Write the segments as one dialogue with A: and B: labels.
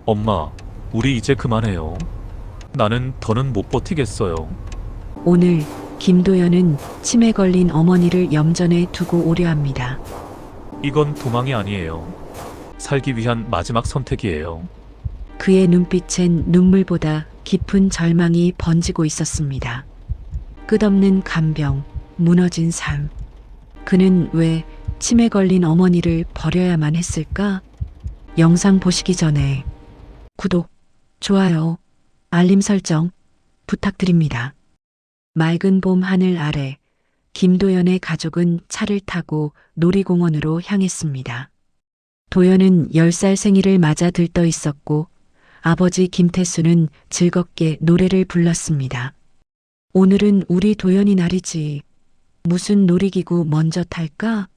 A: 엄마, 우리 이제 그만해요. 나는 더는 못 버티겠어요.
B: 오늘 김도연은 치매 걸린 어머니를 염전에 두고 오려 합니다.
A: 이건 도망이 아니에요. 살기 위한 마지막 선택이에요.
B: 그의 눈빛엔 눈물보다 깊은 절망이 번지고 있었습니다. 끝없는 간병, 무너진 삶. 그는 왜 치매 걸린 어머니를 버려야만 했을까? 영상 보시기 전에 구독, 좋아요, 알림 설정 부탁드립니다. 맑은 봄 하늘 아래 김도연의 가족은 차를 타고 놀이공원으로 향했습니다. 도연은 10살 생일을 맞아 들떠 있었고 아버지 김태수는 즐겁게 노래를 불렀습니다. 오늘은 우리 도연이 날이지. 무슨 놀이기구 먼저 탈까?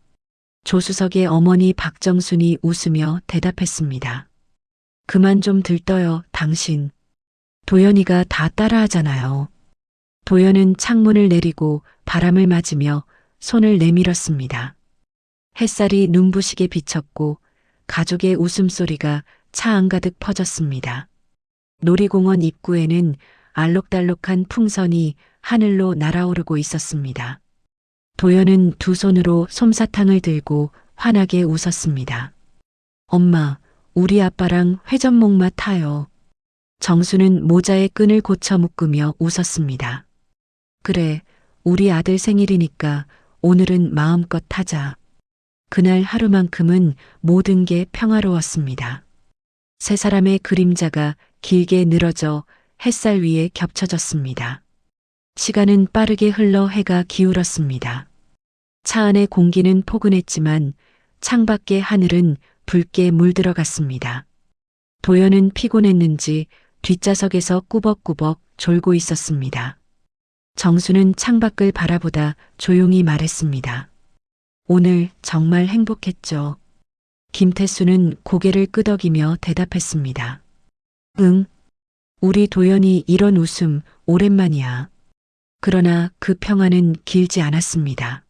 B: 조수석의 어머니 박정순이 웃으며 대답했습니다. 그만 좀 들떠요, 당신. 도연이가 다 따라하잖아요. 도연은 창문을 내리고 바람을 맞으며 손을 내밀었습니다. 햇살이 눈부시게 비쳤고 가족의 웃음소리가 차 안가득 퍼졌습니다. 놀이공원 입구에는 알록달록한 풍선이 하늘로 날아오르고 있었습니다. 도연은 두 손으로 솜사탕을 들고 환하게 웃었습니다. 엄마, 우리 아빠랑 회전목마 타요. 정수는 모자의 끈을 고쳐 묶으며 웃었습니다. 그래, 우리 아들 생일이니까 오늘은 마음껏 타자. 그날 하루만큼은 모든 게 평화로웠습니다. 세 사람의 그림자가 길게 늘어져 햇살 위에 겹쳐졌습니다. 시간은 빠르게 흘러 해가 기울었습니다. 차 안의 공기는 포근했지만 창밖의 하늘은 붉게 물들어갔습니다. 도연은 피곤했는지 뒷좌석에서 꾸벅꾸벅 졸고 있었습니다. 정수는 창밖을 바라보다 조용히 말했습니다. 오늘 정말 행복했죠. 김태수는 고개를 끄덕이며 대답했습니다. 응. 우리 도연이 이런 웃음 오랜만이야. 그러나 그 평화는 길지 않았습니다.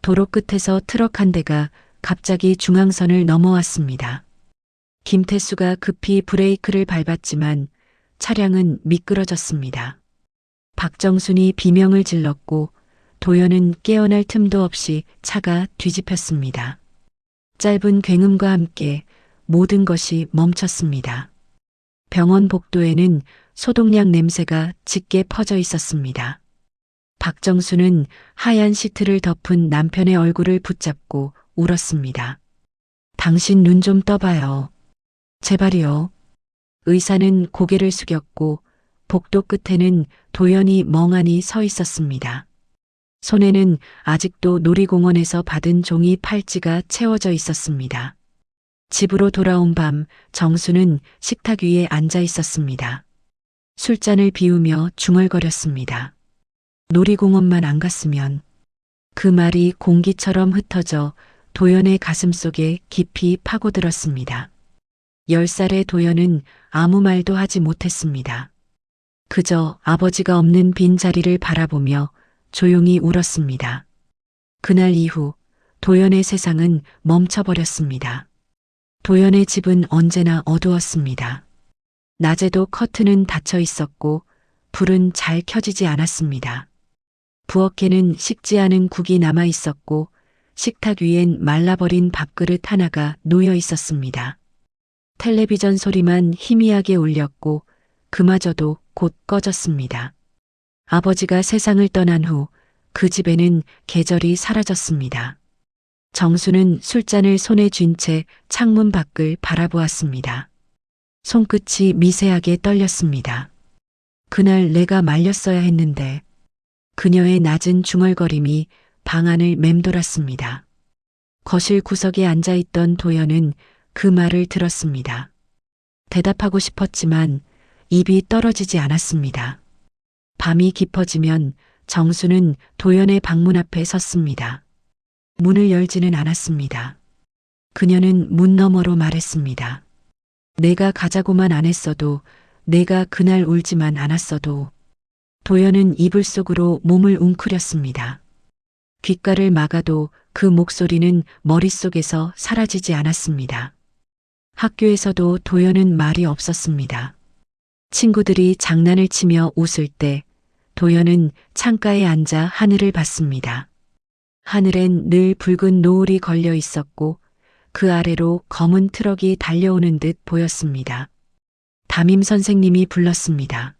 B: 도로 끝에서 트럭 한 대가 갑자기 중앙선을 넘어왔습니다. 김태수가 급히 브레이크를 밟았지만 차량은 미끄러졌습니다. 박정순이 비명을 질렀고 도연은 깨어날 틈도 없이 차가 뒤집혔습니다. 짧은 굉음과 함께 모든 것이 멈췄습니다. 병원 복도에는 소독약 냄새가 짙게 퍼져 있었습니다. 박정수는 하얀 시트를 덮은 남편의 얼굴을 붙잡고 울었습니다. 당신 눈 좀 떠봐요. 제발이요. 의사는 고개를 숙였고 복도 끝에는 도연이 멍하니 서 있었습니다. 손에는 아직도 놀이공원에서 받은 종이 팔찌가 채워져 있었습니다. 집으로 돌아온 밤 정수는 식탁 위에 앉아 있었습니다. 술잔을 비우며 중얼거렸습니다. 놀이공원만 안 갔으면. 그 말이 공기처럼 흩어져 도연의 가슴 속에 깊이 파고들었습니다. 10살의 도연은 아무 말도 하지 못했습니다. 그저 아버지가 없는 빈자리를 바라보며 조용히 울었습니다. 그날 이후 도연의 세상은 멈춰버렸습니다. 도연의 집은 언제나 어두웠습니다. 낮에도 커튼은 닫혀 있었고 불은 잘 켜지지 않았습니다. 부엌에는 식지 않은 국이 남아 있었고 식탁 위엔 말라버린 밥그릇 하나가 놓여 있었습니다. 텔레비전 소리만 희미하게 울렸고 그마저도 곧 꺼졌습니다. 아버지가 세상을 떠난 후 그 집에는 계절이 사라졌습니다. 정수는 술잔을 손에 쥔 채 창문 밖을 바라보았습니다. 손끝이 미세하게 떨렸습니다. 그날 내가 말렸어야 했는데. 그녀의 낮은 중얼거림이 방 안을 맴돌았습니다. 거실 구석에 앉아있던 도연은 그 말을 들었습니다. 대답하고 싶었지만 입이 떨어지지 않았습니다. 밤이 깊어지면 정수는 도연의 방문 앞에 섰습니다. 문을 열지는 않았습니다. 그녀는 문 너머로 말했습니다. 내가 가자고만 안 했어도, 내가 그날 울지만 않았어도. 도연은 이불 속으로 몸을 웅크렸습니다. 귓가를 막아도 그 목소리는 머릿속에서 사라지지 않았습니다. 학교에서도 도연은 말이 없었습니다. 친구들이 장난을 치며 웃을 때 도연은 창가에 앉아 하늘을 봤습니다. 하늘엔 늘 붉은 노을이 걸려 있었고 그 아래로 검은 트럭이 달려오는 듯 보였습니다. 담임 선생님이 불렀습니다.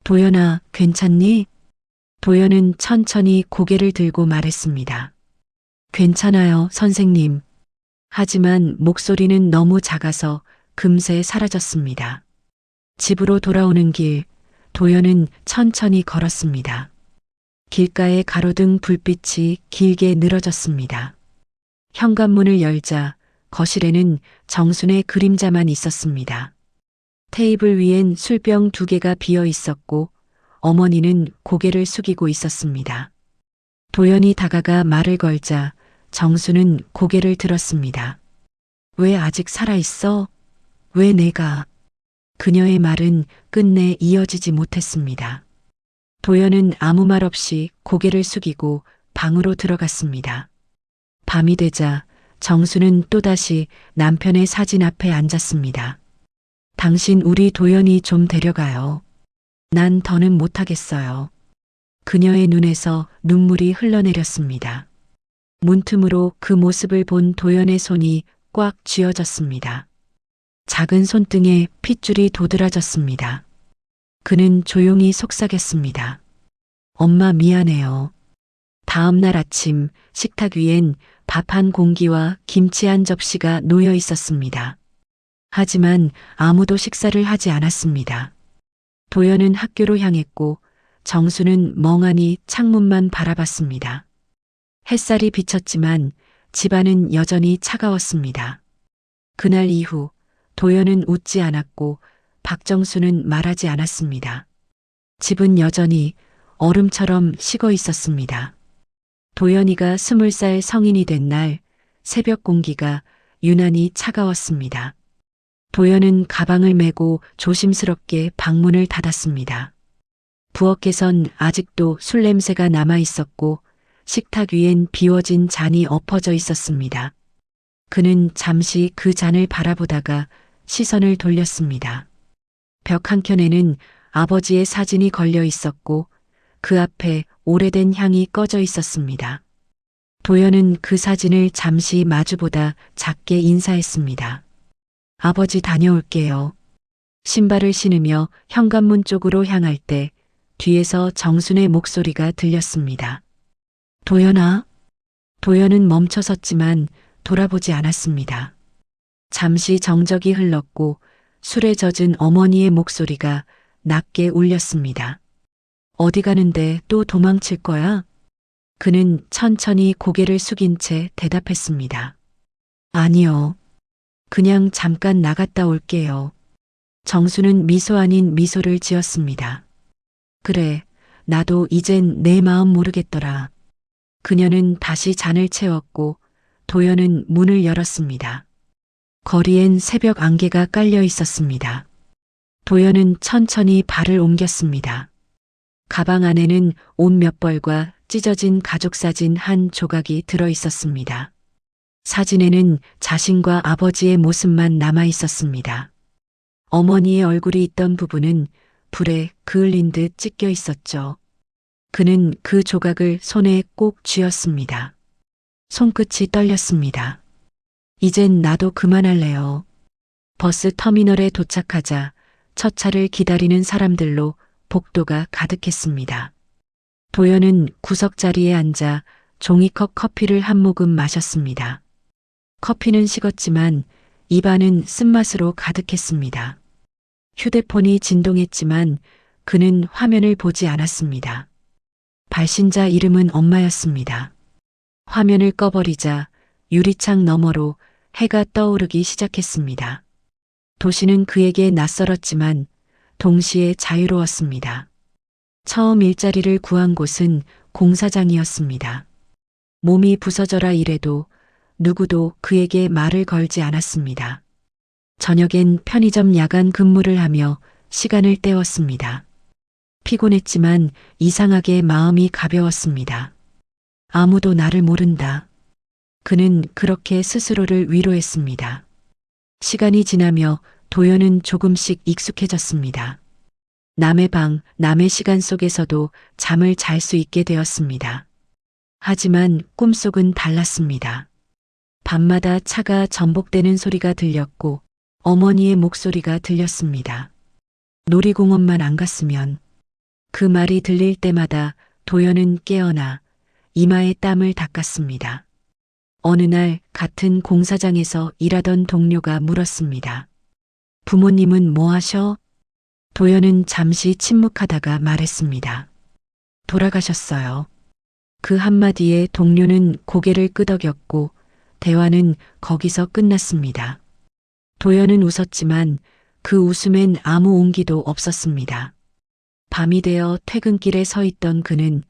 B: 도연아, 괜찮니? 도연은 천천히 고개를 들고 말했습니다. 괜찮아요, 선생님. 하지만 목소리는 너무 작아서 금세 사라졌습니다. 집으로 돌아오는 길, 도연은 천천히 걸었습니다. 길가에 가로등 불빛이 길게 늘어졌습니다. 현관문을 열자 거실에는 정순의 그림자만 있었습니다. 테이블 위엔 술병 2개가 비어 있었고 어머니는 고개를 숙이고 있었습니다. 도연이 다가가 말을 걸자 정수는 고개를 들었습니다. 왜 아직 살아있어? 왜 내가? 그녀의 말은 끝내 이어지지 못했습니다. 도연은 아무 말 없이 고개를 숙이고 방으로 들어갔습니다. 밤이 되자 정수는 또다시 남편의 사진 앞에 앉았습니다. 당신 우리 도연이 좀 데려가요. 난 더는 못하겠어요. 그녀의 눈에서 눈물이 흘러내렸습니다. 문틈으로 그 모습을 본 도연의 손이 꽉 쥐어졌습니다. 작은 손등에 핏줄이 도드라졌습니다. 그는 조용히 속삭였습니다. 엄마 미안해요. 다음 날 아침 식탁 위엔 밥 한 공기와 김치 한 접시가 놓여 있었습니다. 하지만 아무도 식사를 하지 않았습니다. 도연은 학교로 향했고 정수는 멍하니 창문만 바라봤습니다. 햇살이 비쳤지만 집안은 여전히 차가웠습니다. 그날 이후 도연은 웃지 않았고 박정수는 말하지 않았습니다. 집은 여전히 얼음처럼 식어 있었습니다. 도연이가 20살 성인이 된 날 새벽 공기가 유난히 차가웠습니다. 도연은 가방을 메고 조심스럽게 방문을 닫았습니다. 부엌에선 아직도 술 냄새가 남아 있었고 식탁 위엔 비워진 잔이 엎어져 있었습니다. 그는 잠시 그 잔을 바라보다가 시선을 돌렸습니다. 벽 한켠에는 아버지의 사진이 걸려 있었고 그 앞에 오래된 향이 꺼져 있었습니다. 도연은 그 사진을 잠시 마주보다 작게 인사했습니다. 아버지 다녀올게요. 신발을 신으며 현관문 쪽으로 향할 때 뒤에서 정순의 목소리가 들렸습니다. 도연아? 도연은 멈춰섰지만 돌아보지 않았습니다. 잠시 정적이 흘렀고 술에 젖은 어머니의 목소리가 낮게 울렸습니다. 어디 가는데 또 도망칠 거야? 그는 천천히 고개를 숙인 채 대답했습니다. 아니요. 그냥 잠깐 나갔다 올게요. 정수는 미소 아닌 미소를 지었습니다. 그래, 나도 이젠 내 마음 모르겠더라. 그녀는 다시 잔을 채웠고 도연은 문을 열었습니다. 거리엔 새벽 안개가 깔려 있었습니다. 도연은 천천히 발을 옮겼습니다. 가방 안에는 옷 몇 벌과 찢어진 가족사진 한 조각이 들어 있었습니다. 사진에는 자신과 아버지의 모습만 남아 있었습니다. 어머니의 얼굴이 있던 부분은 불에 그을린 듯 찢겨 있었죠. 그는 그 조각을 손에 꼭 쥐었습니다. 손끝이 떨렸습니다. 이젠 나도 그만할래요. 버스 터미널에 도착하자 첫 차를 기다리는 사람들로 복도가 가득했습니다. 도연은 구석자리에 앉아 종이컵 커피를 한 모금 마셨습니다. 커피는 식었지만 입안은 쓴맛으로 가득했습니다. 휴대폰이 진동했지만 그는 화면을 보지 않았습니다. 발신자 이름은 엄마였습니다. 화면을 꺼버리자 유리창 너머로 해가 떠오르기 시작했습니다. 도시는 그에게 낯설었지만 동시에 자유로웠습니다. 처음 일자리를 구한 곳은 공사장이었습니다. 몸이 부서져라 이래도 누구도 그에게 말을 걸지 않았습니다. 저녁엔 편의점 야간 근무를 하며 시간을 때웠습니다. 피곤했지만 이상하게 마음이 가벼웠습니다. 아무도 나를 모른다. 그는 그렇게 스스로를 위로했습니다. 시간이 지나며 도연은 조금씩 익숙해졌습니다. 남의 방, 남의 시간 속에서도 잠을 잘 수 있게 되었습니다. 하지만 꿈속은 달랐습니다. 밤마다 차가 전복되는 소리가 들렸고 어머니의 목소리가 들렸습니다. 놀이공원만 안 갔으면. 그 말이 들릴 때마다 도연은 깨어나 이마에 땀을 닦았습니다. 어느 날 같은 공사장에서 일하던 동료가 물었습니다. 부모님은 뭐 하셔? 도연은 잠시 침묵하다가 말했습니다. 돌아가셨어요. 그 한마디에 동료는 고개를 끄덕였고 대화는 거기서 끝났습니다. 도연은 웃었지만 그 웃음엔 아무 온기도 없었습니다. 밤이 되어 퇴근길에 서 있던 그는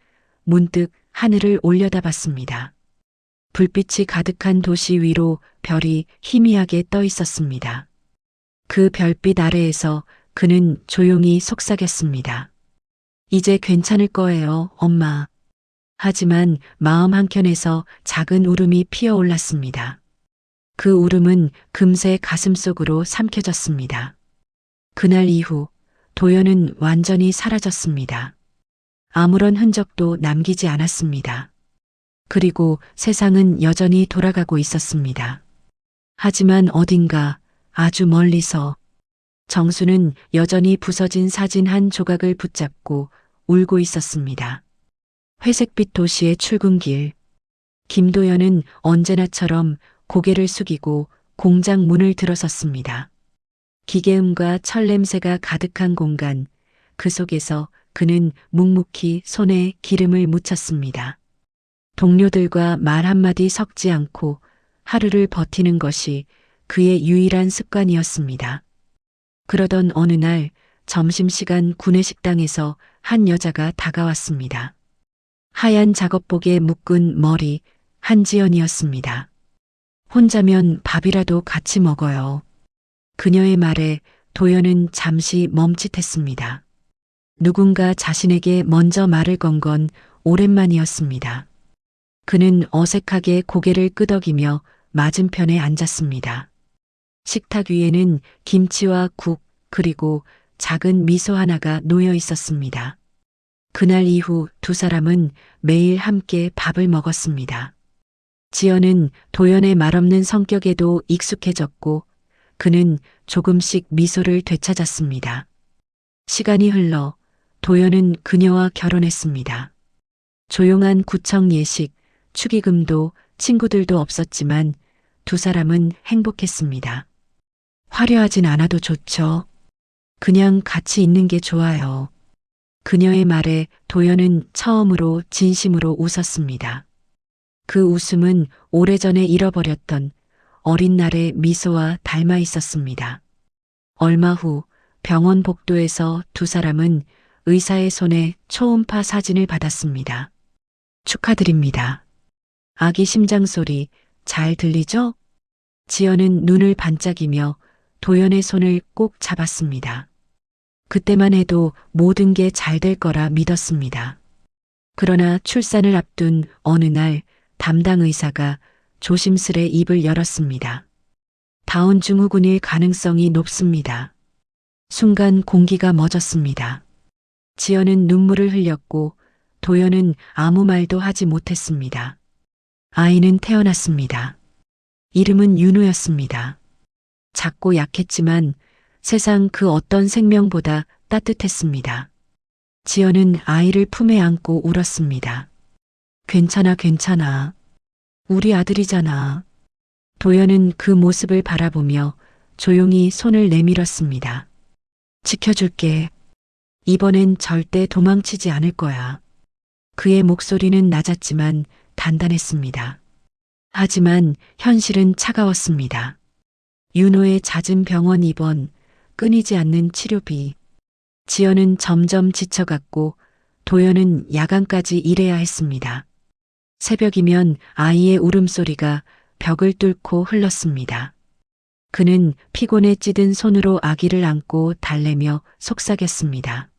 B: 문득 하늘을 올려다봤습니다. 불빛이 가득한 도시 위로 별이 희미하게 떠 있었습니다. 그 별빛 아래에서 그는 조용히 속삭였습니다. 이제 괜찮을 거예요, 엄마. 하지만 마음 한켠에서 작은 울음이 피어올랐습니다. 그 울음은 금세 가슴속으로 삼켜졌습니다. 그날 이후 도연은 완전히 사라졌습니다. 아무런 흔적도 남기지 않았습니다. 그리고 세상은 여전히 돌아가고 있었습니다. 하지만 어딘가 아주 멀리서 정수는 여전히 부서진 사진 한 조각을 붙잡고 울고 있었습니다. 회색빛 도시의 출근길. 김도연은 언제나처럼 고개를 숙이고 공장 문을 들어섰습니다. 기계음과 철 냄새가 가득한 공간, 그 속에서 그는 묵묵히 손에 기름을 묻혔습니다. 동료들과 말 한마디 섞지 않고 하루를 버티는 것이 그의 유일한 습관이었습니다. 그러던 어느 날 점심시간 구내식당에서 한 여자가 다가왔습니다. 하얀 작업복에 묶은 머리 한지연이었습니다. 혼자면 밥이라도 같이 먹어요. 그녀의 말에 도연은 잠시 멈칫했습니다. 누군가 자신에게 먼저 말을 건 건 오랜만이었습니다. 그는 어색하게 고개를 끄덕이며 맞은편에 앉았습니다. 식탁 위에는 김치와 국 그리고 작은 미소 하나가 놓여 있었습니다. 그날 이후 두 사람은 매일 함께 밥을 먹었습니다. 지연은 도연의 말없는 성격에도 익숙해졌고 그는 조금씩 미소를 되찾았습니다. 시간이 흘러 도연은 그녀와 결혼했습니다. 조용한 구청 예식, 축의금도 친구들도 없었지만 두 사람은 행복했습니다. 화려하진 않아도 좋죠. 그냥 같이 있는 게 좋아요. 그녀의 말에 도연은 처음으로 진심으로 웃었습니다. 그 웃음은 오래전에 잃어버렸던 어린 날의 미소와 닮아 있었습니다. 얼마 후 병원 복도에서 두 사람은 의사의 손에 초음파 사진을 받았습니다. 축하드립니다. 아기 심장 소리 잘 들리죠? 지연은 눈을 반짝이며 도연의 손을 꼭 잡았습니다. 그때만 해도 모든 게 잘 될 거라 믿었습니다. 그러나 출산을 앞둔 어느 날 담당 의사가 조심스레 입을 열었습니다. 다운 증후군일 가능성이 높습니다. 순간 공기가 멎었습니다. 지연은 눈물을 흘렸고 도연은 아무 말도 하지 못했습니다. 아이는 태어났습니다. 이름은 윤호였습니다. 작고 약했지만 세상 그 어떤 생명보다 따뜻했습니다. 지연은 아이를 품에 안고 울었습니다. 괜찮아, 괜찮아. 우리 아들이잖아. 도연은 그 모습을 바라보며 조용히 손을 내밀었습니다. 지켜줄게. 이번엔 절대 도망치지 않을 거야. 그의 목소리는 낮았지만 단단했습니다. 하지만 현실은 차가웠습니다. 윤호의 잦은 병원 입원, 끊이지 않는 치료비. 지연은 점점 지쳐갔고 도연은 야간까지 일해야 했습니다. 새벽이면 아이의 울음소리가 벽을 뚫고 흘렀습니다. 그는 피곤에 찌든 손으로 아기를 안고 달래며 속삭였습니다.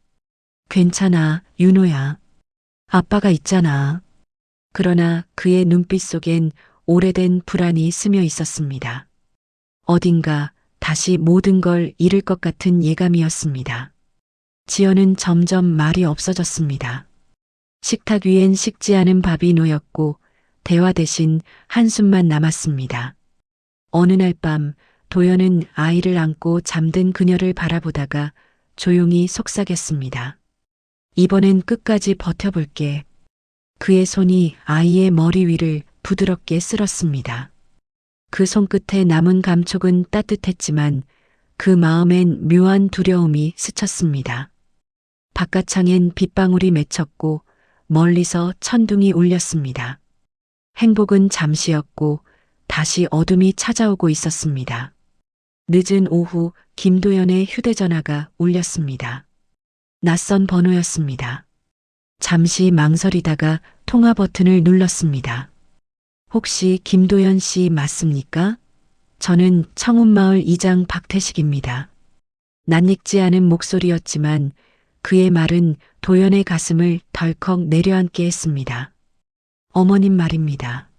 B: 괜찮아, 윤호야. 아빠가 있잖아. 그러나 그의 눈빛 속엔 오래된 불안이 스며 있었습니다. 어딘가 다시 모든 걸 잃을 것 같은 예감이었습니다. 지연은 점점 말이 없어졌습니다. 식탁 위엔 식지 않은 밥이 놓였고 대화 대신 한숨만 남았습니다. 어느 날 밤 도연은 아이를 안고 잠든 그녀를 바라보다가 조용히 속삭였습니다. 이번엔 끝까지 버텨볼게. 그의 손이 아이의 머리 위를 부드럽게 쓸었습니다. 그 손끝에 남은 감촉은 따뜻했지만 그 마음엔 묘한 두려움이 스쳤습니다. 바깥창엔 빗방울이 맺혔고 멀리서 천둥이 울렸습니다. 행복은 잠시였고 다시 어둠이 찾아오고 있었습니다. 늦은 오후 김도연의 휴대전화가 울렸습니다. 낯선 번호였습니다. 잠시 망설이다가 통화 버튼을 눌렀습니다. 혹시 김도연 씨 맞습니까? 저는 청운마을 이장 박태식입니다. 낯익지 않은 목소리였지만 그의 말은 도연의 가슴을 덜컥 내려앉게 했습니다. 어머님 말입니다.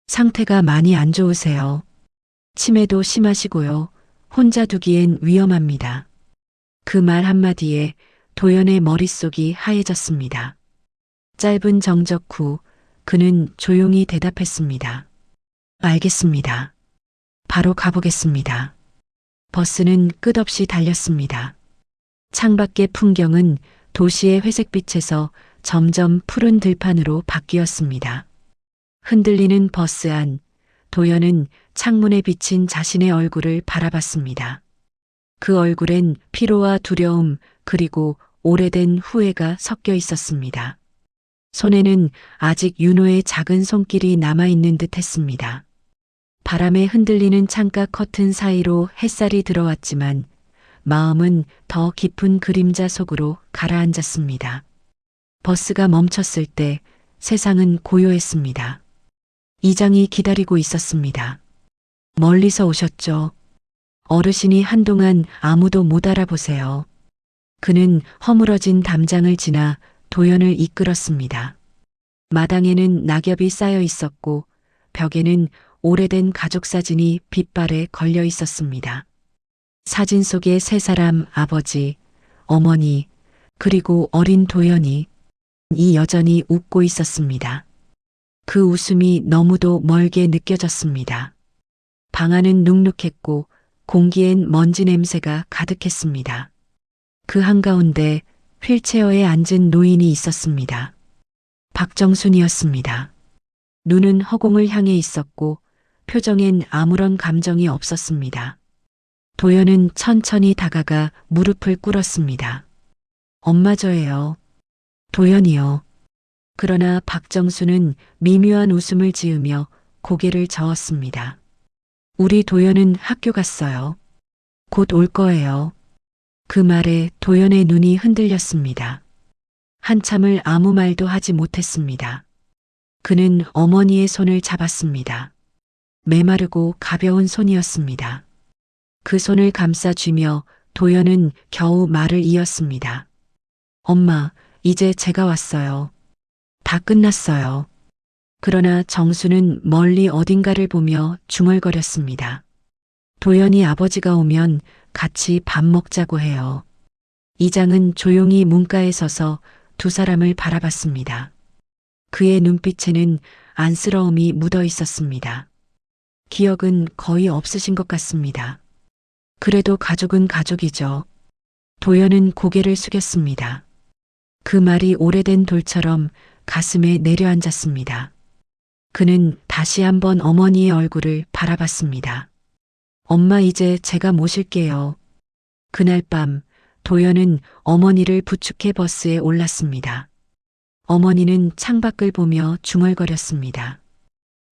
B: 상태가 많이 안 좋으세요. 치매도 심하시고요. 혼자 두기엔 위험합니다. 그 말 한마디에 도연의 머릿속이 하얘졌습니다. 짧은 정적 후 그는 조용히 대답했습니다. 알겠습니다. 바로 가보겠습니다. 버스는 끝없이 달렸습니다. 창밖의 풍경은 도시의 회색빛에서 점점 푸른 들판으로 바뀌었습니다. 흔들리는 버스 안, 도연은 창문에 비친 자신의 얼굴을 바라봤습니다. 그 얼굴엔 피로와 두려움 그리고 오래된 후회가 섞여 있었습니다. 손에는 아직 윤호의 작은 손길이 남아있는 듯 했습니다. 바람에 흔들리는 창가 커튼 사이로 햇살이 들어왔지만 마음은 더 깊은 그림자 속으로 가라앉았습니다. 버스가 멈췄을 때 세상은 고요했습니다. 이장이 기다리고 있었습니다. 멀리서 오셨죠? 어르신이 한동안 아무도 못 알아보세요. 그는 허물어진 담장을 지나 도연을 이끌었습니다. 마당에는 낙엽이 쌓여 있었고 벽에는 오래된 가족 사진이 빛발에 걸려 있었습니다. 사진 속의 세 사람 아버지, 어머니, 그리고 어린 도연이 여전히 웃고 있었습니다. 그 웃음이 너무도 멀게 느껴졌습니다. 방 안은 눅눅했고 공기엔 먼지 냄새가 가득했습니다. 그 한가운데 휠체어에 앉은 노인이 있었습니다. 박정순이었습니다. 눈은 허공을 향해 있었고 표정엔 아무런 감정이 없었습니다. 도연은 천천히 다가가 무릎을 꿇었습니다. 엄마 저예요. 도연이요. 그러나 박정수는 미묘한 웃음을 지으며 고개를 저었습니다. 우리 도연은 학교 갔어요. 곧 올 거예요. 그 말에 도연의 눈이 흔들렸습니다. 한참을 아무 말도 하지 못했습니다. 그는 어머니의 손을 잡았습니다. 메마르고 가벼운 손이었습니다. 그 손을 감싸쥐며 도연은 겨우 말을 이었습니다. 엄마, 이제 제가 왔어요. 다 끝났어요. 그러나 정수는 멀리 어딘가를 보며 중얼거렸습니다. 도연이 아버지가 오면 같이 밥 먹자고 해요. 이장은 조용히 문가에 서서 두 사람을 바라봤습니다. 그의 눈빛에는 안쓰러움이 묻어 있었습니다. 기억은 거의 없으신 것 같습니다. 그래도 가족은 가족이죠. 도연은 고개를 숙였습니다. 그 말이 오래된 돌처럼 가슴에 내려앉았습니다. 그는 다시 한번 어머니의 얼굴을 바라봤습니다. 엄마 이제 제가 모실게요. 그날 밤 도연은 어머니를 부축해 버스에 올랐습니다. 어머니는 창밖을 보며 중얼거렸습니다.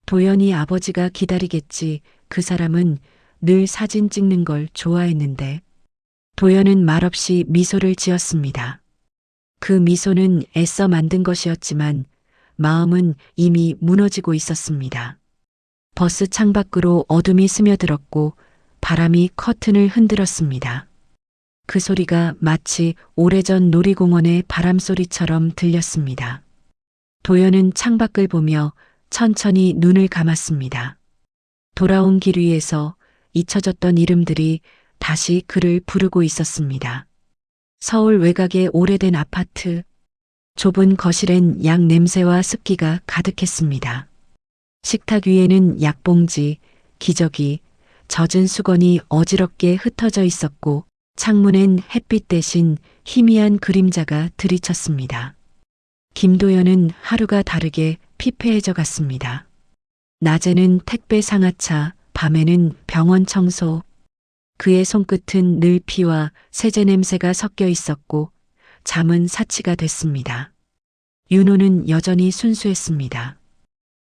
B: 도연이 아버지가 기다리겠지. 그 사람은 늘 사진 찍는 걸 좋아했는데. 도연은 말없이 미소를 지었습니다. 그 미소는 애써 만든 것이었지만 마음은 이미 무너지고 있었습니다. 버스 창밖으로 어둠이 스며들었고 바람이 커튼을 흔들었습니다. 그 소리가 마치 오래전 놀이공원의 바람소리처럼 들렸습니다. 도연은 창밖을 보며 천천히 눈을 감았습니다. 돌아온 길 위에서 잊혀졌던 이름들이 다시 그를 부르고 있었습니다. 서울 외곽의 오래된 아파트. 좁은 거실엔 약 냄새와 습기가 가득했습니다. 식탁 위에는 약봉지, 기저귀, 젖은 수건이 어지럽게 흩어져 있었고 창문엔 햇빛 대신 희미한 그림자가 들이쳤습니다. 김도연은 하루가 다르게 피폐해져 갔습니다. 낮에는 택배 상하차, 밤에는 병원 청소. 그의 손끝은 늘 피와 세제 냄새가 섞여 있었고 잠은 사치가 됐습니다. 윤호는 여전히 순수했습니다.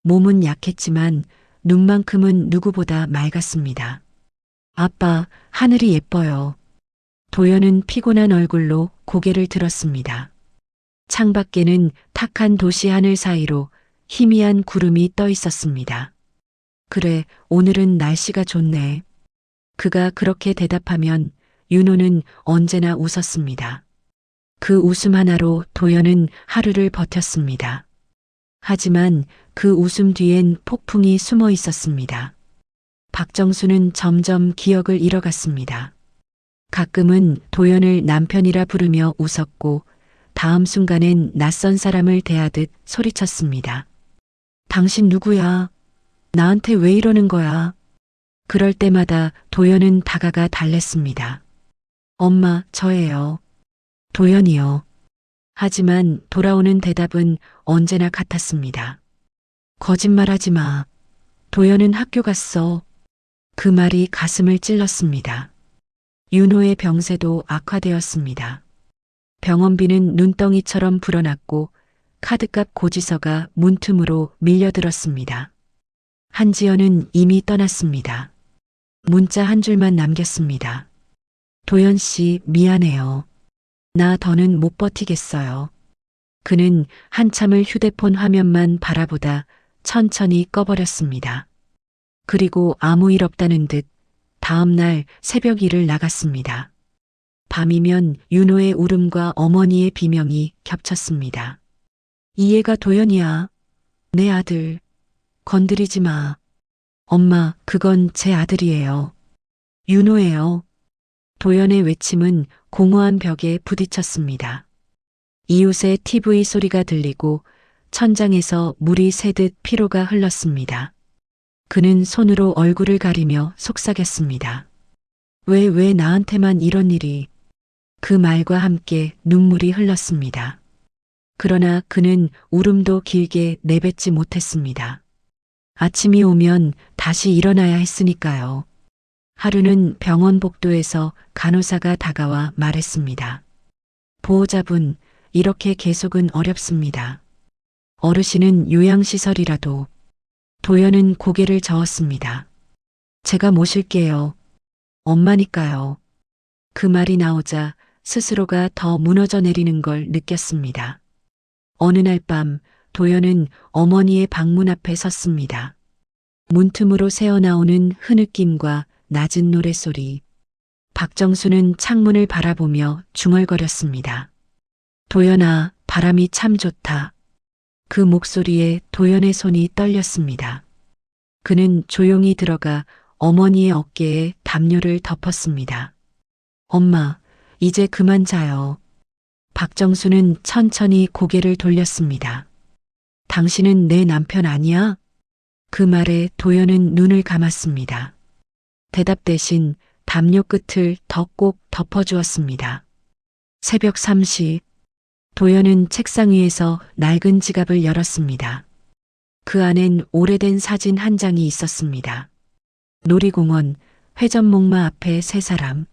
B: 몸은 약했지만 눈만큼은 누구보다 맑았습니다. 아빠, 하늘이 예뻐요. 도연은 피곤한 얼굴로 고개를 들었습니다. 창밖에는 탁한 도시 하늘 사이로 희미한 구름이 떠 있었습니다. 그래, 오늘은 날씨가 좋네. 그가 그렇게 대답하면 윤호는 언제나 웃었습니다. 그 웃음 하나로 도연은 하루를 버텼습니다. 하지만 그 웃음 뒤엔 폭풍이 숨어 있었습니다. 박정수는 점점 기억을 잃어갔습니다. 가끔은 도연을 남편이라 부르며 웃었고 다음 순간엔 낯선 사람을 대하듯 소리쳤습니다. 당신 누구야? 나한테 왜 이러는 거야? 그럴 때마다 도연은 다가가 달랬습니다. 엄마, 저예요. 도연이요. 하지만 돌아오는 대답은 언제나 같았습니다. 거짓말하지 마. 도연은 학교 갔어. 그 말이 가슴을 찔렀습니다. 윤호의 병세도 악화되었습니다. 병원비는 눈덩이처럼 불어났고 카드값 고지서가 문틈으로 밀려들었습니다. 한지연은 이미 떠났습니다. 문자 한 줄만 남겼습니다. 도연 씨, 미안해요. 나 더는 못 버티겠어요. 그는 한참을 휴대폰 화면만 바라보다 천천히 꺼버렸습니다. 그리고 아무 일 없다는 듯 다음 날 새벽 일을 나갔습니다. 밤이면 윤호의 울음과 어머니의 비명이 겹쳤습니다. 이 애가 도연이야. 내 아들. 건드리지 마. 엄마, 그건 제 아들이에요. 윤호예요. 도연의 외침은 공허한 벽에 부딪혔습니다. 이웃의 TV 소리가 들리고 천장에서 물이 새듯 피로가 흘렀습니다. 그는 손으로 얼굴을 가리며 속삭였습니다. 왜 나한테만 이런 일이. 그 말과 함께 눈물이 흘렀습니다. 그러나 그는 울음도 길게 내뱉지 못했습니다. 아침이 오면 다시 일어나야 했으니까요. 하루는 병원 복도에서 간호사가 다가와 말했습니다. 보호자분, 이렇게 계속은 어렵습니다. 어르신은 요양시설이라도. 도연은 고개를 저었습니다. 제가 모실게요. 엄마니까요. 그 말이 나오자 스스로가 더 무너져 내리는 걸 느꼈습니다. 어느 날 밤 도연은 어머니의 방문 앞에 섰습니다. 문틈으로 새어나오는 흐느낌과 낮은 노랫소리. 박정수는 창문을 바라보며 중얼거렸습니다. 도연아, 바람이 참 좋다. 그 목소리에 도연의 손이 떨렸습니다. 그는 조용히 들어가 어머니의 어깨에 담요를 덮었습니다. 엄마, 이제 그만 자요. 박정수는 천천히 고개를 돌렸습니다. 당신은 내 남편 아니야? 그 말에 도연은 눈을 감았습니다. 대답 대신 담요 끝을 더 꼭 덮어주었습니다. 새벽 3시, 도연은 책상 위에서 낡은 지갑을 열었습니다. 그 안엔 오래된 사진 한 장이 있었습니다. 놀이공원, 회전목마 앞에 세 사람,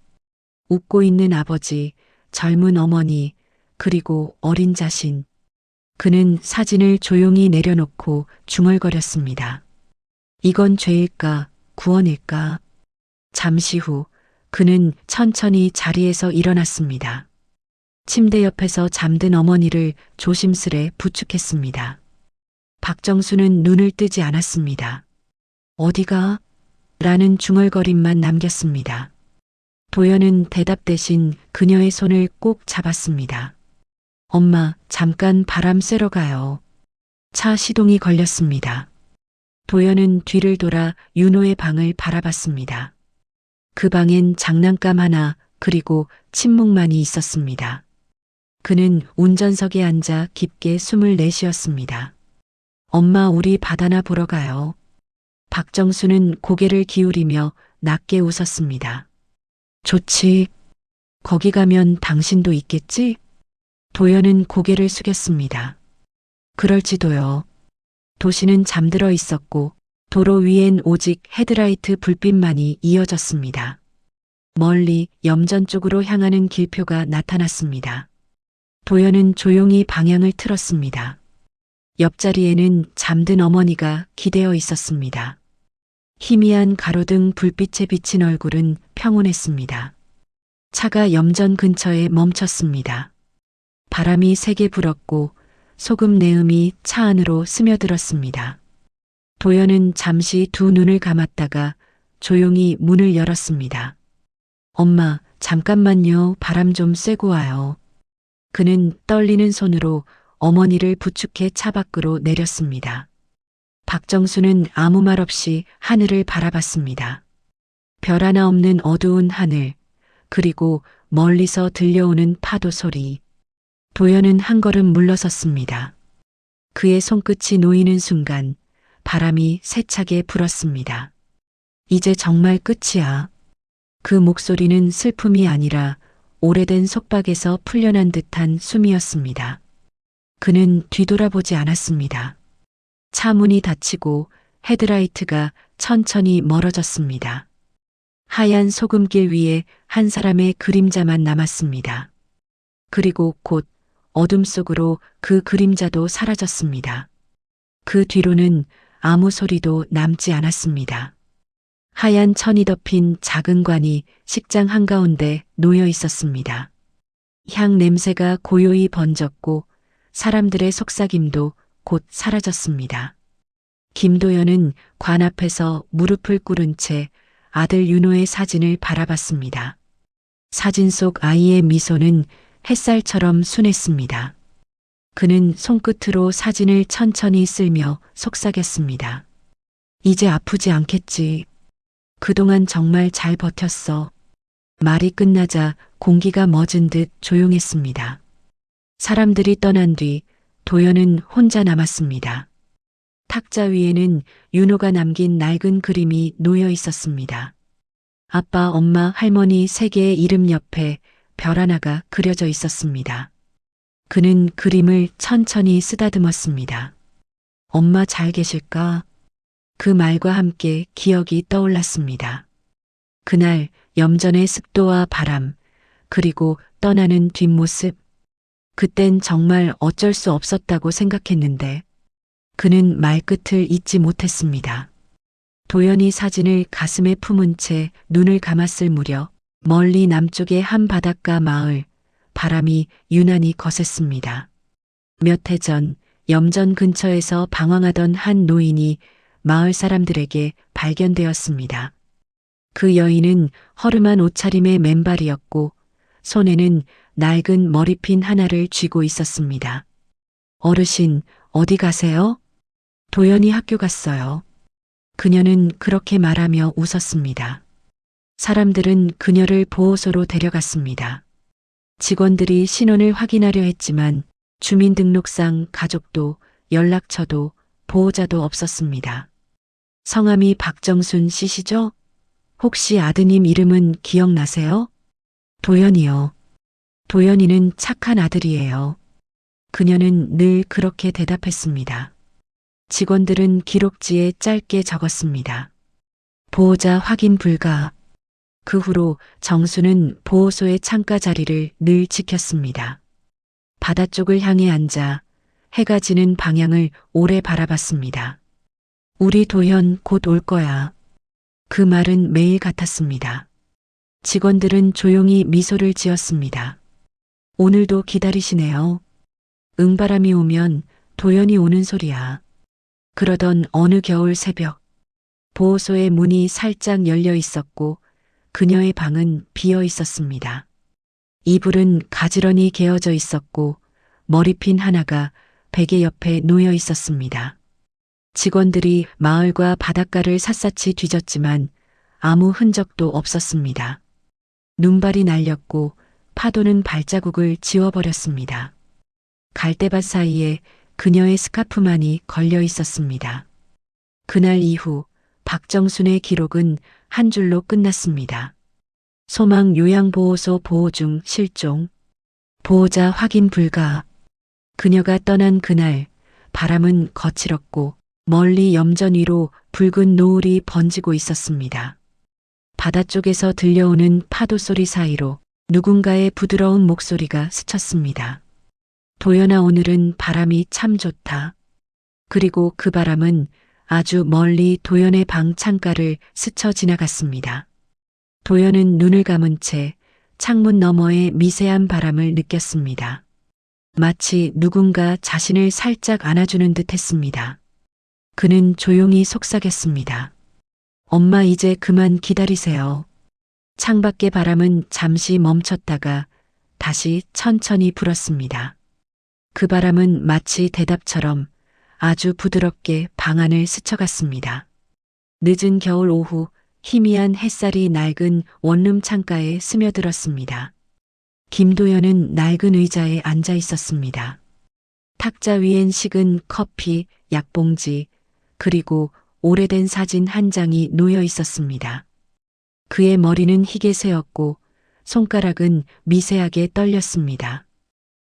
B: 웃고 있는 아버지, 젊은 어머니, 그리고 어린 자신. 그는 사진을 조용히 내려놓고 중얼거렸습니다. 이건 죄일까, 구원일까? 잠시 후 그는 천천히 자리에서 일어났습니다. 침대 옆에서 잠든 어머니를 조심스레 부축했습니다. 박정수는 눈을 뜨지 않았습니다. 어디가? 라는 중얼거림만 남겼습니다. 도연은 대답 대신 그녀의 손을 꼭 잡았습니다. 엄마, 잠깐 바람 쐬러 가요. 차 시동이 걸렸습니다. 도연은 뒤를 돌아 윤호의 방을 바라봤습니다. 그 방엔 장난감 하나 그리고 침묵만이 있었습니다. 그는 운전석에 앉아 깊게 숨을 내쉬었습니다. 엄마, 우리 바다나 보러 가요. 박정수는 고개를 기울이며 낮게 웃었습니다. 좋지. 거기 가면 당신도 있겠지? 도연은 고개를 숙였습니다. 그럴지도요. 도시는 잠들어 있었고 도로 위엔 오직 헤드라이트 불빛만이 이어졌습니다. 멀리 염전 쪽으로 향하는 길표가 나타났습니다. 도연은 조용히 방향을 틀었습니다. 옆자리에는 잠든 어머니가 기대어 있었습니다. 희미한 가로등 불빛에 비친 얼굴은 평온했습니다. 차가 염전 근처에 멈췄습니다. 바람이 세게 불었고 소금 내음이 차 안으로 스며들었습니다. 도연은 잠시 두 눈을 감았다가 조용히 문을 열었습니다. 엄마, 잠깐만요. 바람 좀 쐬고 와요. 그는 떨리는 손으로 어머니를 부축해 차 밖으로 내렸습니다. 박정수는 아무 말 없이 하늘을 바라봤습니다. 별 하나 없는 어두운 하늘, 그리고 멀리서 들려오는 파도 소리. 도연은 한 걸음 물러섰습니다. 그의 손끝이 놓이는 순간 바람이 세차게 불었습니다. 이제 정말 끝이야. 그 목소리는 슬픔이 아니라 오래된 속박에서 풀려난 듯한 숨이었습니다. 그는 뒤돌아보지 않았습니다. 차 문이 닫히고 헤드라이트가 천천히 멀어졌습니다. 하얀 소금길 위에 한 사람의 그림자만 남았습니다. 그리고 곧 어둠 속으로 그 그림자도 사라졌습니다. 그 뒤로는 아무 소리도 남지 않았습니다. 하얀 천이 덮인 작은 관이 식장 한가운데 놓여 있었습니다. 향 냄새가 고요히 번졌고 사람들의 속삭임도 곧 사라졌습니다. 김도연은 관 앞에서 무릎을 꿇은 채 아들 윤호의 사진을 바라봤습니다. 사진 속 아이의 미소는 햇살처럼 순했습니다. 그는 손끝으로 사진을 천천히 쓸며 속삭였습니다. 이제 아프지 않겠지. 그동안 정말 잘 버텼어. 말이 끝나자 공기가 멎은 듯 조용했습니다. 사람들이 떠난 뒤 도연은 혼자 남았습니다. 탁자 위에는 윤호가 남긴 낡은 그림이 놓여 있었습니다. 아빠, 엄마, 할머니 세 개의 이름 옆에 별 하나가 그려져 있었습니다. 그는 그림을 천천히 쓰다듬었습니다. 엄마 잘 계실까? 그 말과 함께 기억이 떠올랐습니다. 그날 염전의 습도와 바람, 그리고 떠나는 뒷모습. 그땐 정말 어쩔 수 없었다고 생각했는데 그는 말끝을 잇지 못했습니다. 도연이 사진을 가슴에 품은 채 눈을 감았을 무렵 멀리 남쪽의 한 바닷가 마을, 바람이 유난히 거셌습니다. 몇 해 전 염전 근처에서 방황하던 한 노인이 마을 사람들에게 발견되었습니다. 그 여인은 허름한 옷차림의 맨발이었고 손에는 낡은 머리핀 하나를 쥐고 있었습니다. 어르신, 어디 가세요? 도연이 학교 갔어요. 그녀는 그렇게 말하며 웃었습니다. 사람들은 그녀를 보호소로 데려갔습니다. 직원들이 신원을 확인하려 했지만 주민등록상 가족도 연락처도 보호자도 없었습니다. 성함이 박정순 씨시죠? 혹시 아드님 이름은 기억나세요? 도연이요. 도연이는 착한 아들이에요. 그녀는 늘 그렇게 대답했습니다. 직원들은 기록지에 짧게 적었습니다. 보호자 확인 불가. 그 후로 정수는 보호소의 창가 자리를 늘 지켰습니다. 바다 쪽을 향해 앉아 해가 지는 방향을 오래 바라봤습니다. 우리 도현 곧 올 거야. 그 말은 매일 같았습니다. 직원들은 조용히 미소를 지었습니다. 오늘도 기다리시네요. 응바람이 오면 도연이 오는 소리야. 그러던 어느 겨울 새벽, 보호소의 문이 살짝 열려 있었고 그녀의 방은 비어 있었습니다. 이불은 가지런히 개어져 있었고 머리핀 하나가 베개 옆에 놓여 있었습니다. 직원들이 마을과 바닷가를 샅샅이 뒤졌지만 아무 흔적도 없었습니다. 눈발이 날렸고 파도는 발자국을 지워버렸습니다. 갈대밭 사이에 그녀의 스카프만이 걸려 있었습니다. 그날 이후 박정순의 기록은 한 줄로 끝났습니다. 소망 요양보호소 보호 중 실종. 보호자 확인 불가. 그녀가 떠난 그날 바람은 거칠었고 멀리 염전 위로 붉은 노을이 번지고 있었습니다. 바다 쪽에서 들려오는 파도 소리 사이로 누군가의 부드러운 목소리가 스쳤습니다. 도연아, 오늘은 바람이 참 좋다. 그리고 그 바람은 아주 멀리 도연의 방 창가를 스쳐 지나갔습니다. 도연은 눈을 감은 채 창문 너머의 미세한 바람을 느꼈습니다. 마치 누군가 자신을 살짝 안아주는 듯 했습니다. 그는 조용히 속삭였습니다. 엄마, 이제 그만 기다리세요. 창밖의 바람은 잠시 멈췄다가 다시 천천히 불었습니다. 그 바람은 마치 대답처럼 아주 부드럽게 방 안을 스쳐갔습니다. 늦은 겨울 오후 희미한 햇살이 낡은 원룸 창가에 스며들었습니다. 김도연은 낡은 의자에 앉아 있었습니다. 탁자 위엔 식은 커피, 약봉지, 그리고 오래된 사진 한 장이 놓여 있었습니다. 그의 머리는 희게 새었고 손가락은 미세하게 떨렸습니다.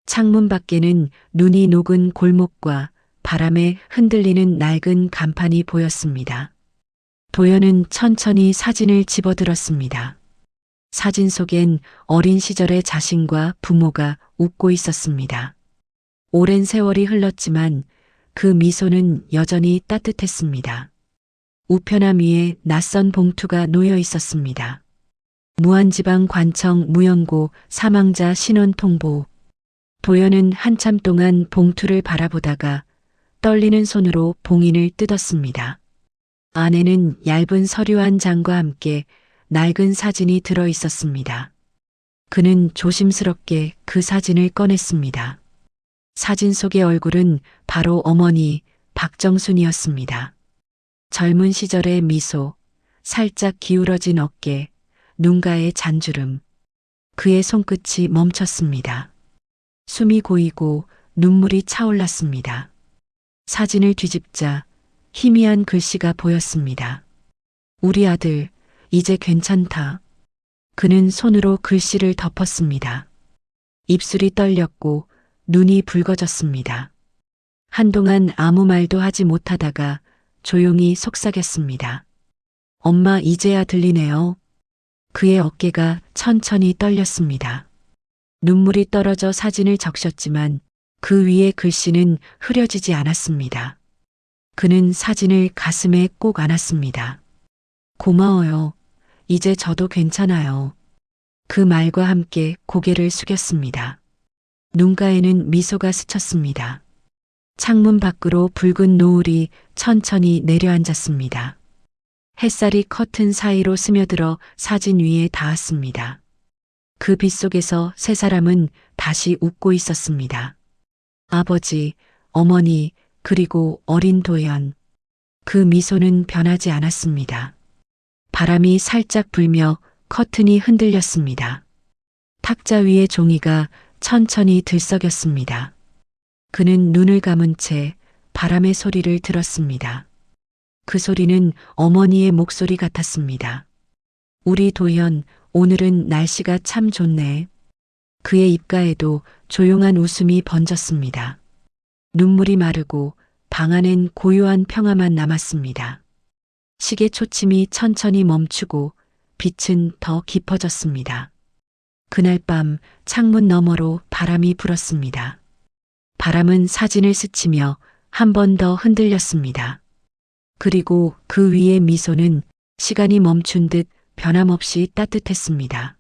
B: 창문 밖에는 눈이 녹은 골목과 바람에 흔들리는 낡은 간판이 보였습니다. 도연은 천천히 사진을 집어들었습니다. 사진 속엔 어린 시절의 자신과 부모가 웃고 있었습니다. 오랜 세월이 흘렀지만 그 미소는 여전히 따뜻했습니다. 우편함 위에 낯선 봉투가 놓여 있었습니다. 무안지방관청 무연고 사망자 신원 통보. 도연은 한참 동안 봉투를 바라보다가 떨리는 손으로 봉인을 뜯었습니다. 안에는 얇은 서류 한 장과 함께 낡은 사진이 들어 있었습니다. 그는 조심스럽게 그 사진을 꺼냈습니다. 사진 속의 얼굴은 바로 어머니 박정순이었습니다. 젊은 시절의 미소, 살짝 기울어진 어깨, 눈가의 잔주름. 그의 손끝이 멈췄습니다. 숨이 고이고 눈물이 차올랐습니다. 사진을 뒤집자 희미한 글씨가 보였습니다. 우리 아들, 이제 괜찮다. 그는 손으로 글씨를 덮었습니다. 입술이 떨렸고 눈이 붉어졌습니다. 한동안 아무 말도 하지 못하다가 조용히 속삭였습니다. 엄마, 이제야 들리네요. 그의 어깨가 천천히 떨렸습니다. 눈물이 떨어져 사진을 적셨지만 그 위에 글씨는 흐려지지 않았습니다. 그는 사진을 가슴에 꼭 안았습니다. 고마워요. 이제 저도 괜찮아요. 그 말과 함께 고개를 숙였습니다. 눈가에는 미소가 스쳤습니다. 창문 밖으로 붉은 노을이 천천히 내려앉았습니다. 햇살이 커튼 사이로 스며들어 사진 위에 닿았습니다. 그 빛 속에서 세 사람은 다시 웃고 있었습니다. 아버지, 어머니, 그리고 어린 도연. 그 미소는 변하지 않았습니다. 바람이 살짝 불며 커튼이 흔들렸습니다. 탁자 위의 종이가 천천히 들썩였습니다. 그는 눈을 감은 채 바람의 소리를 들었습니다. 그 소리는 어머니의 목소리 같았습니다. 우리 도연, 오늘은 날씨가 참 좋네. 그의 입가에도 조용한 웃음이 번졌습니다. 눈물이 마르고 방 안엔 고요한 평화만 남았습니다. 시계 초침이 천천히 멈추고 빛은 더 깊어졌습니다. 그날 밤 창문 너머로 바람이 불었습니다. 바람은 사진을 스치며 한 번 더 흔들렸습니다. 그리고 그 위의 미소는 시간이 멈춘 듯 변함없이 따뜻했습니다.